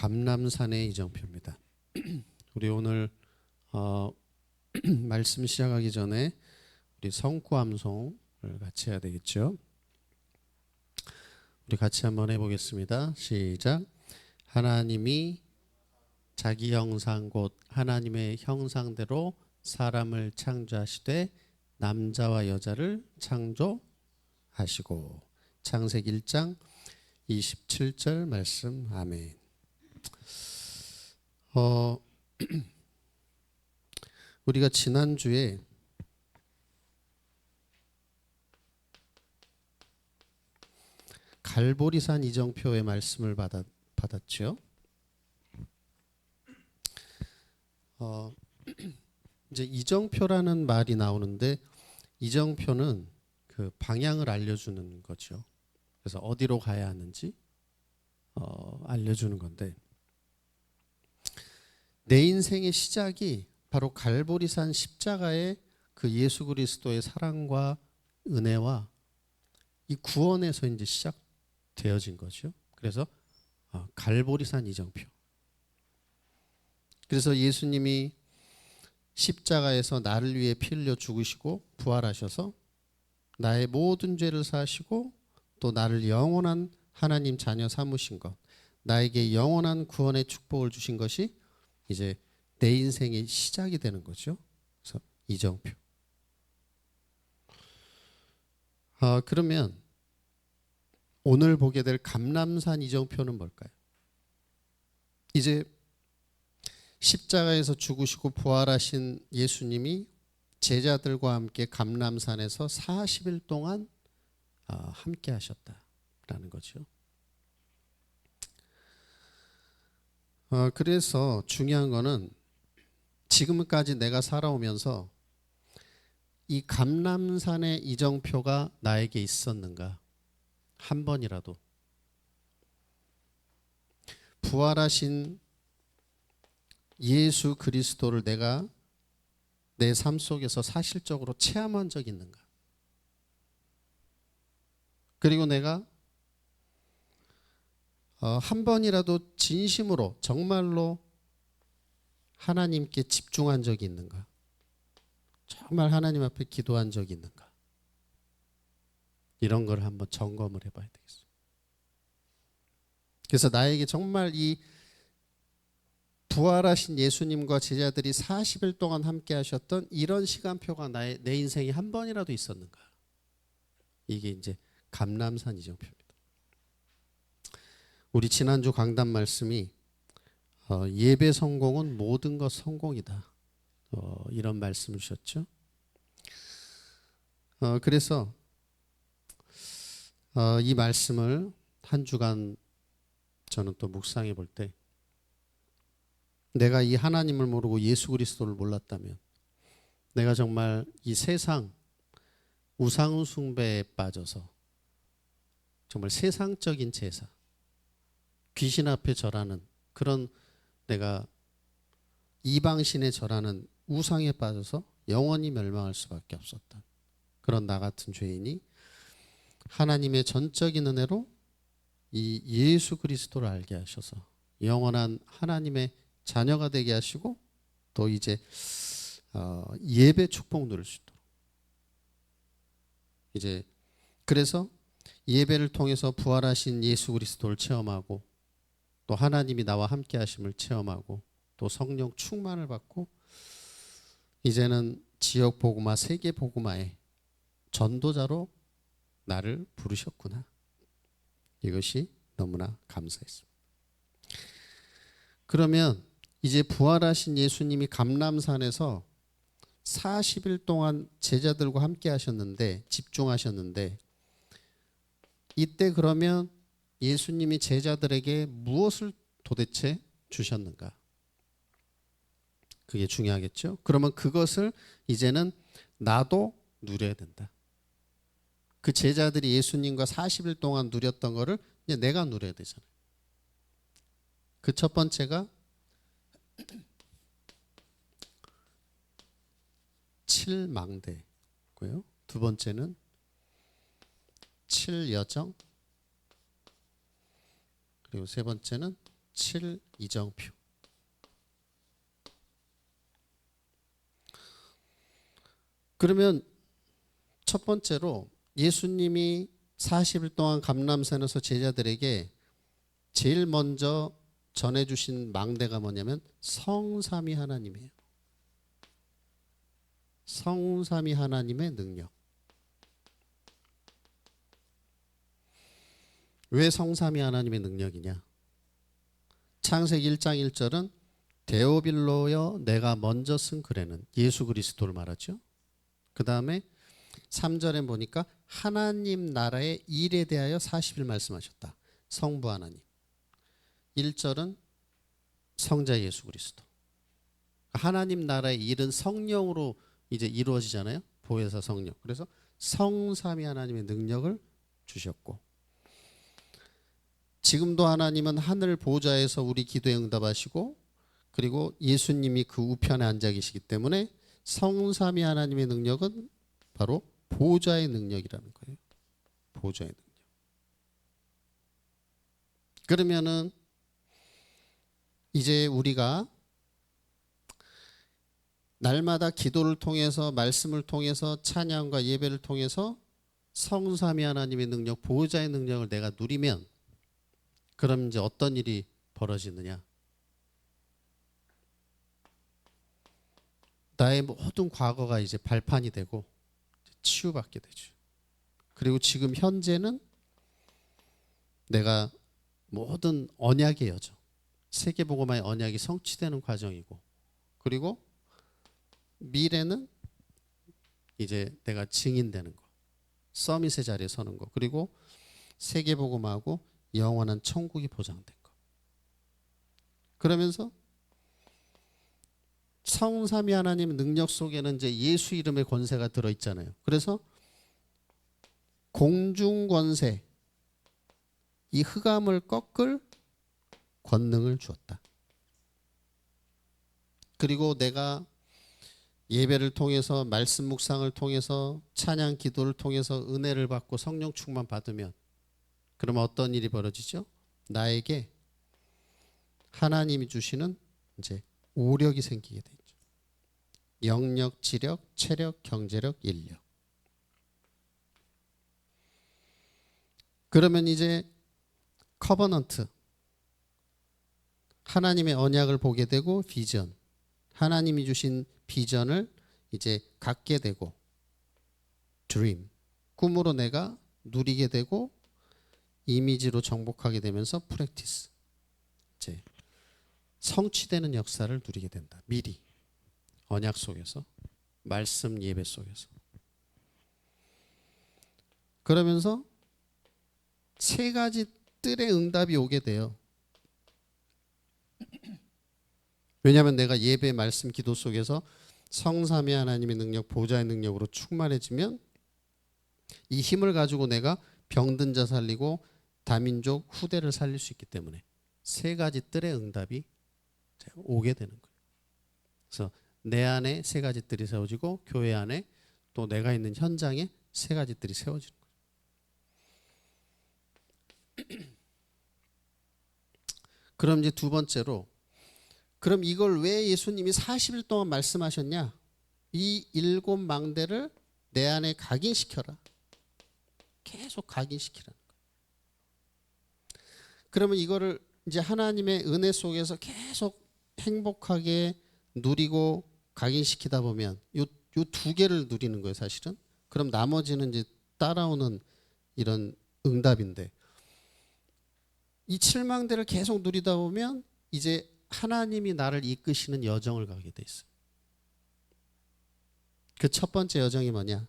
감람산의 이정표입니다. 우리 오늘 말씀 시작하기 전에 우리 성구암송을 같이 해야 되겠죠. 우리 같이 한번 해보겠습니다. 시작. 하나님이 자기 형상 곧 하나님의 형상대로 사람을 창조하시되 남자와 여자를 창조하시고. 창세기 1장 27절 말씀. 아멘. 우리가 지난주에 갈보리산 이정표의 말씀을 받았죠. 이제 이정표라는 말이 나오는데 이정표는 그 방향을 알려주는 거죠. 그래서 어디로 가야 하는지 알려주는 건데, 내 인생의 시작이 바로 갈보리산 십자가의 그 예수 그리스도의 사랑과 은혜와 이 구원에서 이제 시작되어진 거죠. 그래서 갈보리산 이정표. 그래서 예수님이 십자가에서 나를 위해 피 흘려 죽으시고 부활하셔서 나의 모든 죄를 사하시고 또 나를 영원한 하나님 자녀 삼으신 것, 나에게 영원한 구원의 축복을 주신 것이 이제 내 인생의 시작이 되는 거죠. 그래서 이정표. 그러면 오늘 보게 될 감람산 이정표는 뭘까요? 이제 십자가에서 죽으시고 부활하신 예수님이 제자들과 함께 감람산에서 40일 동안 함께 하셨다라는 거죠. 그래서 중요한 거는 지금까지 내가 살아오면서 이 감람산의 이정표가 나에게 있었는가? 한 번이라도. 부활하신 예수 그리스도를 내가 내 삶 속에서 사실적으로 체험한 적이 있는가? 그리고 내가 한 번이라도 진심으로 정말로 하나님께 집중한 적이 있는가? 정말 하나님 앞에 기도한 적이 있는가? 이런 걸 한번 점검을 해봐야 되겠어요. 그래서 나에게 정말 이 부활하신 예수님과 제자들이 40일 동안 함께 하셨던 이런 시간표가 내 인생에 한 번이라도 있었는가? 이게 이제 감람산 이정표입니다. 우리 지난주 강단 말씀이 예배 성공은 모든 것 성공이다. 이런 말씀을 주셨죠. 그래서 이 말씀을 한 주간 저는 또 묵상해 볼 때, 내가 이 하나님을 모르고 예수 그리스도를 몰랐다면 내가 정말 이 세상 우상 숭배에 빠져서 정말 세상적인 제사, 귀신 앞에 절하는 그런, 내가 이방신에 절하는 우상에 빠져서 영원히 멸망할 수밖에 없었던 그런 나 같은 죄인이 하나님의 전적인 은혜로 이 예수 그리스도를 알게 하셔서 영원한 하나님의 자녀가 되게 하시고 또 이제 예배 축복 누릴 수 있도록, 이제 그래서 예배를 통해서 부활하신 예수 그리스도를 체험하고 또 하나님이 나와 함께 하심을 체험하고 또 성령 충만을 받고 이제는 지역 복음화, 세계 복음화의 전도자로 나를 부르셨구나. 이것이 너무나 감사했습니다. 그러면 이제 부활하신 예수님이 감람산에서 40일 동안 제자들과 함께 하셨는데, 집중하셨는데, 이때 그러면 예수님이 제자들에게 무엇을 도대체 주셨는가? 그게 중요하겠죠. 그러면 그것을 이제는 나도 누려야 된다. 그 제자들이 예수님과 40일 동안 누렸던 거를 이제 내가 누려야 되잖아요. 그 첫 번째가 7망대고요. 두 번째는 7여정, 그리고 세 번째는 7 이정표. 그러면 첫 번째로 예수님이 40일 동안 감람산에서 제자들에게 제일 먼저 전해주신 망대가 뭐냐면 성삼위 하나님이에요. 성삼위 하나님의 능력. 왜 성삼위 하나님의 능력이냐? 창세기 1장 1절은 데오빌로여 내가 먼저 쓴 글에는 예수 그리스도를 말하죠. 그 다음에 3절에 보니까 하나님 나라의 일에 대하여 40일 말씀하셨다. 성부 하나님. 1절은 성자 예수 그리스도. 하나님 나라의 일은 성령으로 이제 이루어지잖아요. 보혜사 성령. 그래서 성삼위 하나님의 능력을 주셨고, 지금도 하나님은 하늘 보좌에서 우리 기도에 응답하시고, 그리고 예수님이 그 우편에 앉아 계시기 때문에 성삼위 하나님의 능력은 바로 보좌의 능력이라는 거예요. 보좌의 능력. 그러면은 이제 우리가 날마다 기도를 통해서, 말씀을 통해서, 찬양과 예배를 통해서 성삼위 하나님의 능력, 보호자의 능력을 내가 누리면, 그럼 이제 어떤 일이 벌어지느냐? 나의 모든 과거가 이제 발판이 되고 치유받게 되죠. 그리고 지금 현재는 내가 모든 언약의 여정, 세계복음화의 언약이 성취되는 과정이고, 그리고 미래는 이제 내가 증인되는 거, 서밋의 자리에 서는 거, 그리고 세계복음하고 영원한 천국이 보장된 거. 그러면서 성삼위 하나님 능력 속에는 이제 예수 이름의 권세가 들어있잖아요. 그래서 공중 권세, 이 흑암을 꺾을 권능을 주었다. 그리고 내가 예배를 통해서, 말씀 묵상을 통해서, 찬양 기도를 통해서 은혜를 받고 성령 충만 받으면, 그러면 어떤 일이 벌어지죠? 나에게 하나님이 주시는 이제 오력이 생기게 되죠. 영력, 지력, 체력, 경제력, 인력. 그러면 이제 커버넌트, 하나님의 언약을 보게 되고, 비전, 하나님이 주신 비전을 이제 갖게 되고, 드림, 꿈으로 내가 누리게 되고, 이미지로 정복하게 되면서 프랙티스, 이제 성취되는 역사를 누리게 된다. 미리 언약 속에서, 말씀 예배 속에서. 그러면서 세 가지 뜰의 응답이 오게 돼요. 왜냐하면 내가 예배, 말씀, 기도 속에서 성삼위 하나님의 능력, 보좌의 능력으로 충만해지면 이 힘을 가지고 내가 병든 자 살리고 다민족 후대를 살릴 수 있기 때문에 세 가지 뜰의 응답이 오게 되는 거예요. 그래서 내 안에 세 가지 뜰이 세워지고, 교회 안에 또 내가 있는 현장에 세 가지 뜰이 세워지는 거예요. 그럼 이제 두 번째로, 그럼 이걸 왜 예수님이 40일 동안 말씀하셨냐? 이 7 망대를 내 안에 각인시켜라. 계속 각인시키라는 거예요. 그러면 이거를 이제 하나님의 은혜 속에서 계속 행복하게 누리고 각인시키다 보면 요 두 개를 누리는 거예요, 사실은. 그럼 나머지는 이제 따라오는 이런 응답인데, 이 7망대를 계속 누리다 보면 이제 하나님이 나를 이끄시는 여정을 가게 돼 있어요. 그 첫 번째 여정이 뭐냐?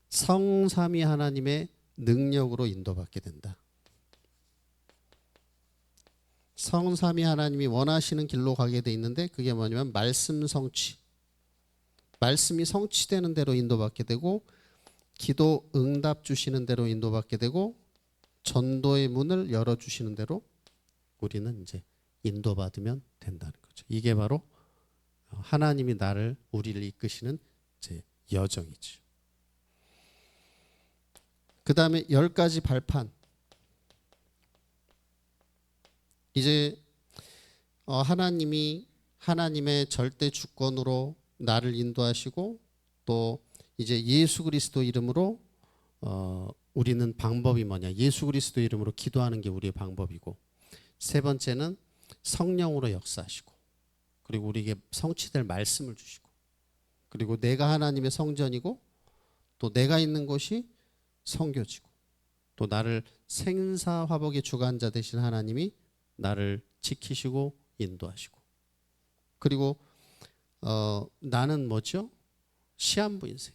성삼위 하나님의 능력으로 인도받게 된다. 성삼위 하나님이 원하시는 길로 가게 돼 있는데, 그게 뭐냐면 말씀 성취. 말씀이 성취되는 대로 인도받게 되고, 기도 응답 주시는 대로 인도받게 되고, 전도의 문을 열어주시는 대로 우리는 이제 인도받으면 된다는 거죠. 이게 바로 하나님이 우리를 이끄시는 이제 여정이죠. 그 다음에 10가지 발판. 이제 하나님이 하나님의 절대 주권으로 나를 인도하시고 또 이제 예수 그리스도 이름으로 우리는 방법이 뭐냐? 예수 그리스도 이름으로 기도하는 게 우리의 방법이고, 세 번째는 성령으로 역사하시고, 그리고 우리에게 성취될 말씀을 주시고, 그리고 내가 하나님의 성전이고 또 내가 있는 곳이 성교지고, 또 나를 생사화복의 주관자 되신 하나님이 나를 지키시고 인도하시고, 그리고 나는 뭐죠? 시한부 인생.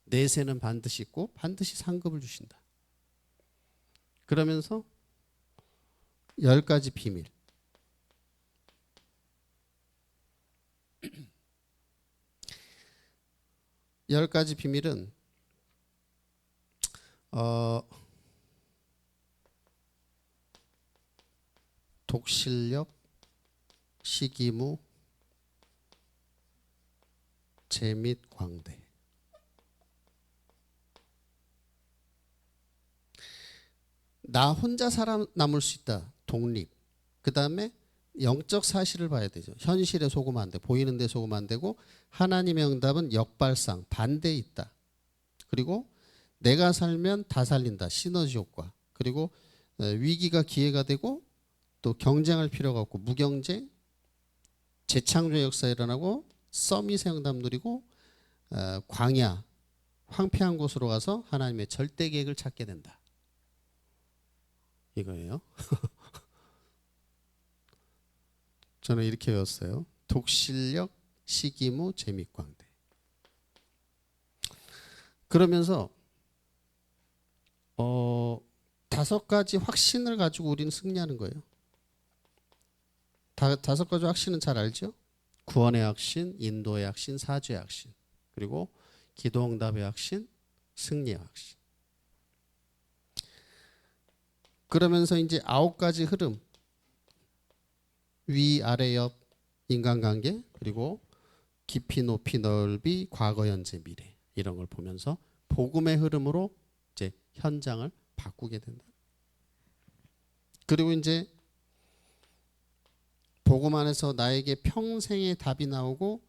내세는 반드시 있고 반드시 상급을 주신다. 그러면서 10가지 비밀. 열 가지 비밀은 독실력, 시기무, 재밋, 광대. 나 혼자 살아남을 수 있다. 독립. 그 다음에 영적 사실을 봐야 되죠. 현실에 속으면 안 돼. 보이는 데 속으면 안 되고, 하나님의 응답은 역발상, 반대에 있다. 그리고 내가 살면 다 살린다. 시너지 효과. 그리고 위기가 기회가 되고, 또 경쟁할 필요가 없고, 무경쟁, 재창조의 역사 일어나고, 서밋의 응답 누리고, 광야, 황폐한 곳으로 가서 하나님의 절대 계획을 찾게 된다. 이거예요. 저는 이렇게 외웠어요. 독실력, 시기무, 재밋광대. 그러면서 5가지 확신을 가지고 우리는 승리하는 거예요. 5가지 확신은 잘 알죠? 구원의 확신, 인도의 확신, 사죄의 확신, 그리고 기도응답의 확신, 승리의 확신. 그러면서 이제 9가지 흐름, 위, 아래, 옆, 인간관계, 그리고 깊이, 높이, 넓이, 과거, 현재, 미래, 이런 걸 보면서 복음의 흐름으로 이제 현장을 바꾸게 된다. 그리고 이제 복음 안에서 나에게 평생의 답이 나오고,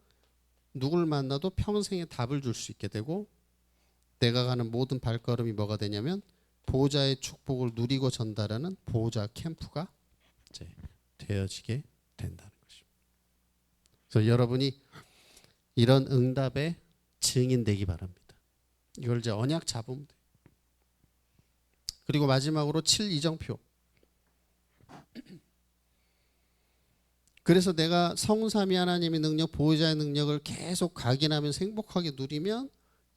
누굴 만나도 평생의 답을 줄 수 있게 되고, 내가 가는 모든 발걸음이 뭐가 되냐면 보호자의 축복을 누리고 전달하는 보호자 캠프가 이제 되어지게 된다는 것입니다. 그래서 여러분이 이런 응답의 증인 되기 바랍니다. 이걸 이제 언약 잡으면 돼요. 그리고 마지막으로 7 이정표. 그래서 내가 성삼위 하나님의 능력, 보호자의 능력을 계속 각인하면서 행복하게 누리면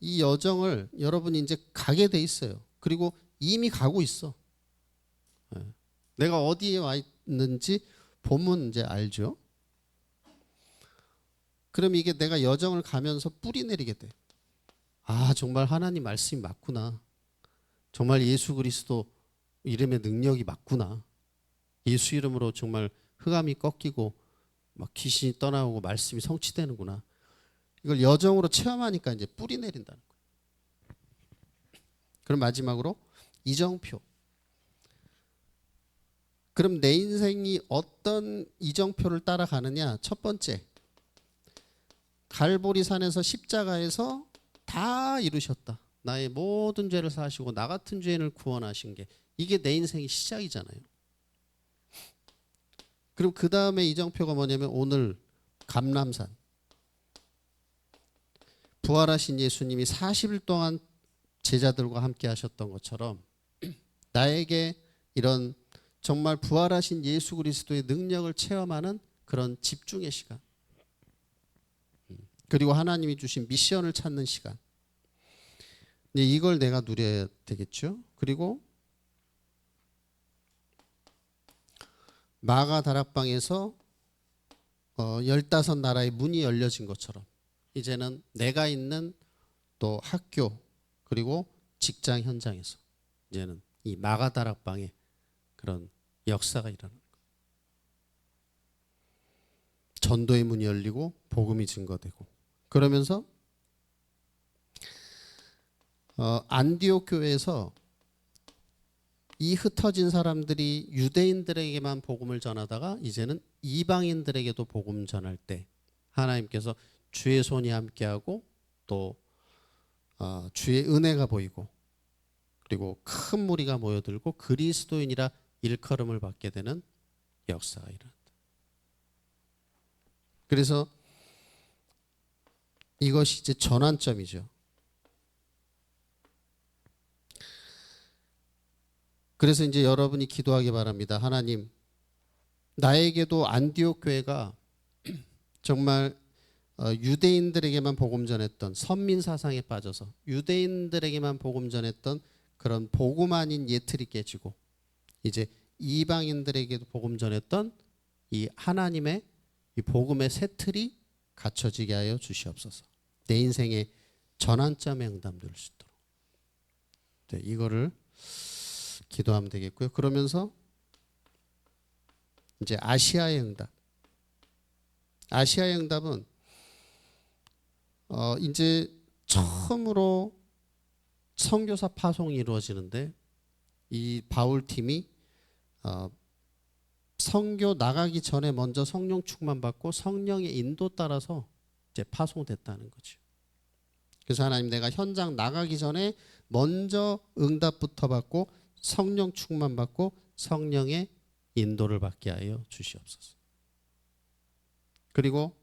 이 여정을 여러분이 이제 가게 돼 있어요. 그리고 이미 가고 있어. 내가 어디에 와 있는지 보면 이제 알죠. 그럼 이게 내가 여정을 가면서 뿌리 내리게 돼. 아, 정말 하나님 말씀이 맞구나. 정말 예수 그리스도 이름의 능력이 맞구나. 예수 이름으로 정말 흑암이 꺾이고 막 귀신이 떠나오고 말씀이 성취되는구나. 이걸 여정으로 체험하니까 이제 뿌리 내린다는 거예요. 그럼 마지막으로 이정표. 그럼 내 인생이 어떤 이정표를 따라가느냐? 첫 번째, 갈보리산에서 십자가에서 다 이루셨다. 나의 모든 죄를 사하시고 나 같은 죄인을 구원하신 게, 이게 내 인생의 시작이잖아요. 그럼 그 다음에 이정표가 뭐냐면 오늘 감람산, 부활하신 예수님이 40일 동안 제자들과 함께 하셨던 것처럼 나에게 이런 정말 부활하신 예수 그리스도의 능력을 체험하는 그런 집중의 시간, 그리고 하나님이 주신 미션을 찾는 시간, 이걸 내가 누려야 되겠죠. 그리고 마가 다락방에서 15나라의 문이 열려진 것처럼 이제는 내가 있는 또 학교 그리고 직장 현장에서 이제는 이 마가 다락방에 그런 역사가 일어나는 거예요. 전도의 문이 열리고 복음이 증거되고, 그러면서 안디옥 교회에서 이 흩어진 사람들이 유대인들에게만 복음을 전하다가 이제는 이방인들에게도 복음 전할 때 하나님께서 주의 손이 함께하고 또 주의 은혜가 보이고 그리고 큰 무리가 모여들고 그리스도인이라 일컬음을 받게 되는 역사가 일어난다. 그래서 이것이 이제 전환점이죠. 그래서 이제 여러분이 기도하기 바랍니다. 하나님, 나에게도 안디옥 교회가 정말 유대인들에게만 복음 전했던 선민 사상에 빠져서 유대인들에게만 복음 전했던 그런 복음 아닌 예틀이 깨지고 이제 이방인들에게도 복음 전했던 이 하나님의 이 복음의 새 틀이 갖춰지게 하여 주시옵소서. 내 인생의 전환점에 응답될 수 있도록. 네, 이거를 기도하면 되겠고요. 그러면서 이제 아시아의 응답. 아시아의 응답은 이제 처음으로 선교사 파송이 이루어지는데 이 바울 팀이 선교 나가기 전에 먼저 성령 충만 받고 성령의 인도 따라서 이제 파송됐다는 거죠. 그래서 하나님, 내가 현장 나가기 전에 먼저 응답부터 받고 성령 충만 받고 성령의 인도를 받게 하여 주시옵소서. 그리고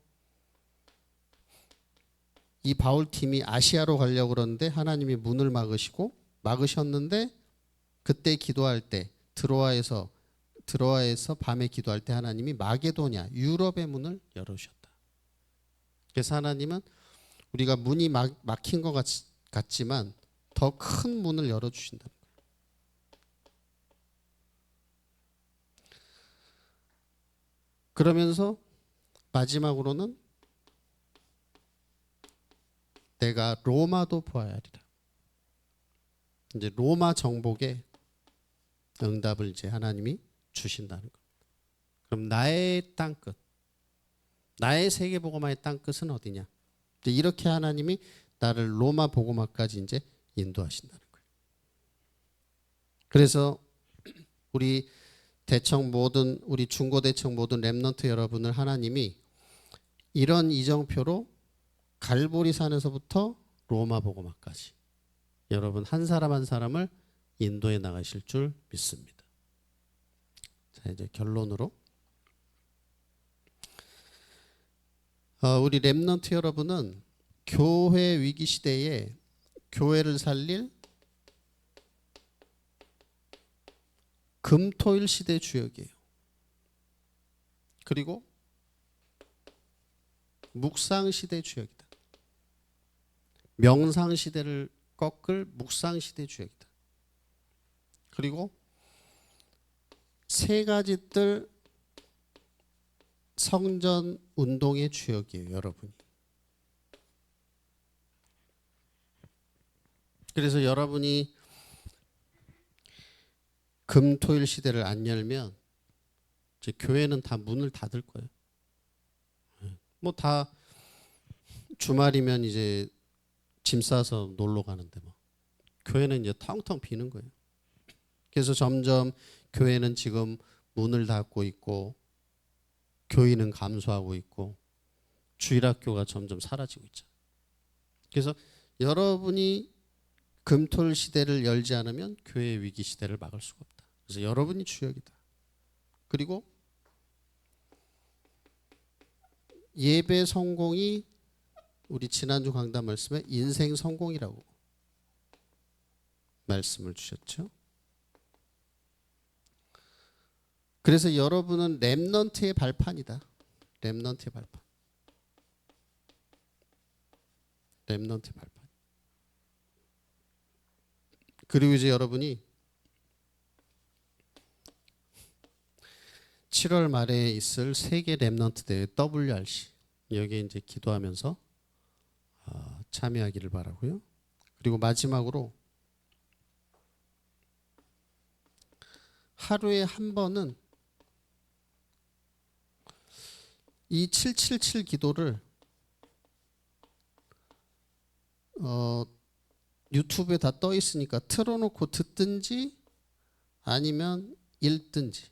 이 바울 팀이 아시아로 가려고 그러는데 하나님이 문을 막으셨는데 그때 기도할 때 드로아에서 밤에 기도할 때 하나님이 마게도냐 유럽의 문을 열어주셨다. 그래서 하나님은 우리가 문이 막힌 것 같지만 더 큰 문을 열어주신다는 거예요. 그러면서 마지막으로는 내가 로마도 보아야 하리라. 이제 로마 정복에 응답을 이제 하나님이 주신다는 겁니다. 그럼 나의 땅끝, 나의 세계복음화의 땅끝은 어디냐? 이렇게 하나님이 나를 로마 복음화까지 이제 인도하신다는 거예요. 그래서 우리 우리 중고대청 모든 렘넌트 여러분을 하나님이 이런 이정표로 갈보리산에서부터 로마 복음화까지 여러분 한 사람 한 사람을 인도해 나가실 줄 믿습니다. 자, 이제 결론으로 우리 렘넌트 여러분은 교회 위기 시대에 교회를 살릴 금토일 시대 주역이에요. 그리고 묵상 시대 주역이다. 명상 시대를 꺾을 묵상 시대 주역이다. 그리고 세 가지 뜰 성전 운동의 주역이에요, 여러분이. 그래서 여러분이 금토일 시대를 안 열면 이제 교회는 다 문을 닫을 거예요. 뭐 다 주말이면 이제 짐 싸서 놀러 가는데 뭐 교회는 이제 텅텅 비는 거예요. 그래서 점점 교회는 지금 문을 닫고 있고 교인은 감소하고 있고 주일학교가 점점 사라지고 있죠. 그래서 여러분이 금토일 시대를 열지 않으면 교회의 위기 시대를 막을 수가 없다. 그래서 여러분이 주역이다. 그리고 예배 성공이 우리 지난주 강단 말씀에 인생 성공이라고 말씀을 주셨죠. 그래서 여러분은 렘넌트의 발판이다. 렘넌트의 발판. 렘넌트의 발판. 그리고 이제 여러분이 7월 말에 있을 세계 렘넌트 대회 WRC 여기에 이제 기도하면서 참여하기를 바라고요. 그리고 마지막으로 하루에 한 번은 이 777 기도를 유튜브에 다 떠 있으니까 틀어놓고 듣든지 아니면 읽든지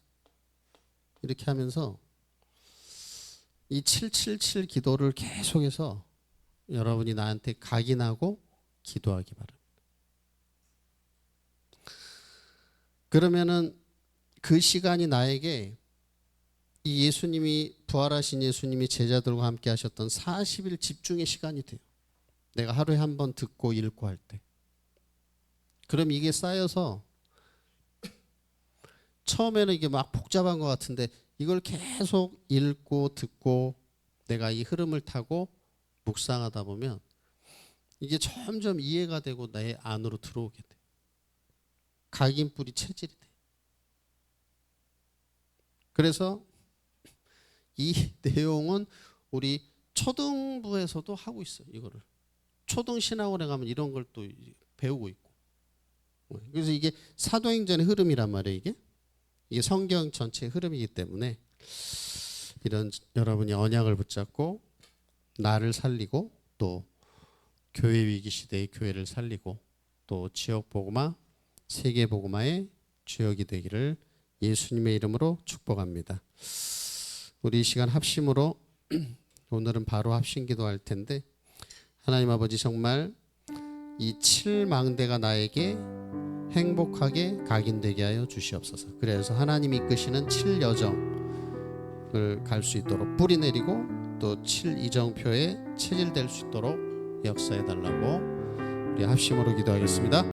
이렇게 하면서 이 777 기도를 계속해서 여러분이 나한테 각인하고 기도하기 바랍니다. 그러면은 그 시간이 나에게 이 예수님이 부활하신 예수님이 제자들과 함께 하셨던 40일 집중의 시간이 돼요. 내가 하루에 한 번 듣고 읽고 할 때. 그럼 이게 쌓여서 처음에는 이게 막 복잡한 것 같은데 이걸 계속 읽고 듣고 내가 이 흐름을 타고 묵상하다 보면 이게 점점 이해가 되고 내 안으로 들어오게 돼. 각인뿌리 체질이 돼. 그래서 이 내용은 우리 초등부에서도 하고 있어요. 이거를 초등신학원에 가면 이런 걸 또 배우고 있고. 그래서 이게 사도행전의 흐름이란 말이에요. 이게 성경 전체의 흐름이기 때문에 이런 여러분이 언약을 붙잡고 나를 살리고 또 교회 위기 시대의 교회를 살리고 또 지역 복음화, 세계 복음화의 주역이 되기를 예수님의 이름으로 축복합니다. 우리 이 시간 합심으로 오늘은 바로 합심 기도할 텐데 하나님 아버지 정말 이 7망대가 나에게 행복하게 각인되게 하여 주시옵소서. 그래서 하나님이 이끄시는 7여정을 갈 수 있도록 뿌리 내리고 또 7이정표에 체질될 수 있도록 역사해 달라고 우리 합심으로 기도하겠습니다.